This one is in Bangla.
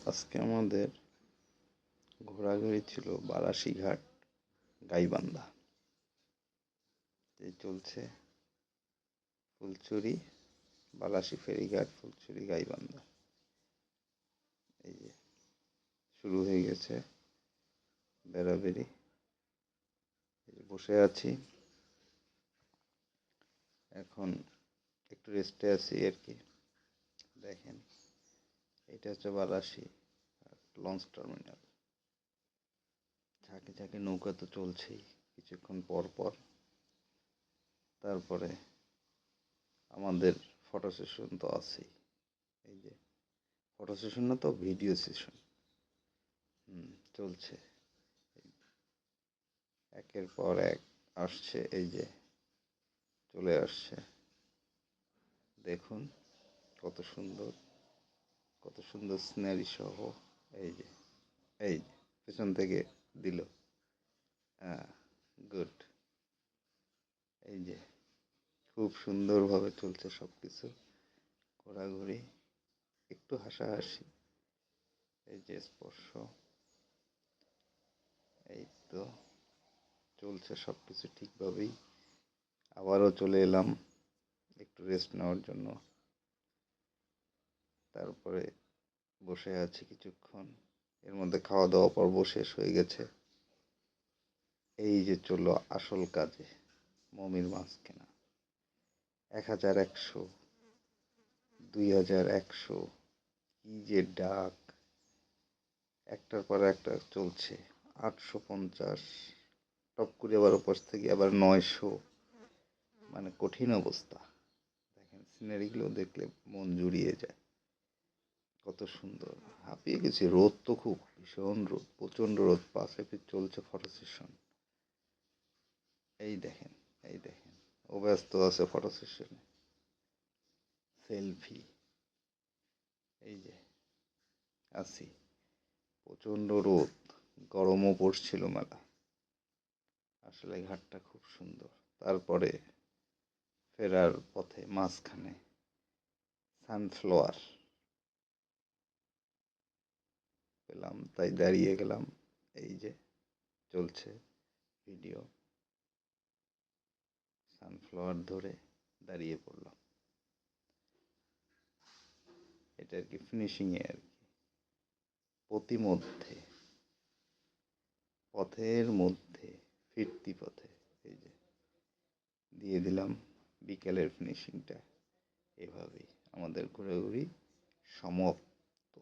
আজকে আমাদের ঘোরাঘুরি ছিল বালাসীঘাট, গাইবান্ধা। এই চলছে ফুলছড়ি, বালাসী ফেরিঘাট, ফুলছড়ি, গাইবান্ধা। এই যে শুরু হয়ে গেছে বেড়াবেড়ি। বসে আছি, এখন একটু রেস্টে আছি আর কি। দেখেন, এটা হচ্ছে বালাসী লঞ্চ টার্মিনাল। ঝাঁকে ঝাঁকে নৌকা তো চলছেই কিছুক্ষণ পর পর। তারপরে আমাদের ফটো সেশন তো আছেই। এই যে ফটো সেশন না তো, ভিডিও সেশন চলছে। একের পর এক আসছে, এই যে চলে আসছে। দেখুন কত সুন্দর, কত সুন্দর সিনারি সহ। এই যে এই যে পেছন থেকে দিল, হ্যাঁ গুড। এই যে খুব সুন্দরভাবে চলছে সব কিছু, ঘোরাঘুরি, একটু হাসাহাসি। এই যে স্পর্শ, এই তো চলছে সব কিছু ঠিকভাবেই। আবারও চলে এলাম একটু রেস্ট নেওয়ার জন্য। তারপরে বসে আছি কিছুক্ষণ, এর মধ্যে খাওয়া দাওয়া পর্ব শেষ হয়ে গেছে। এই যে চলো আসল কাজে, মমির মাছ কেনা। 1100, 2100, কি যে ডাক, একটার পর একটা চলছে। 850, টপ করে আবার ওপাশ থেকে আবার 900, মানে কঠিন অবস্থা। দেখেন সিনারিগুলো দেখলে মন জুড়িয়ে যায়, কত সুন্দর। হাঁপিয়ে গেছি, রোদ তো খুব ভীষণ রোদ, প্রচণ্ড রোদ। পাশে চলছে ফটো সেশন। এই দেখেন, এই দেখেন, ও ব্যস্ত আছে ফটো সেশনে, সেলফি। এই যে আছি, প্রচণ্ড রোদ, গরমও পড়ছিল মেলা। আসলে ঘাটটা খুব সুন্দর। তারপরে ফেরার পথে মাঝখানে সানফ্লাওয়ার পেলাম, তাই দাঁড়িয়ে গেলাম। এই যে চলছে ভিডিও, সানফ্লাওয়ার ধরে দাঁড়িয়ে পড়লাম। এটা আর কি ফিনিশিংয়ে আর কি, প্রতিমধ্যে পথের মধ্যে ফিরতি পথে এই যে দিয়ে দিলাম বিকেলের ফিনিশিংটা। এভাবেই আমাদের ঘোরাঘুরি সমাপ্ত।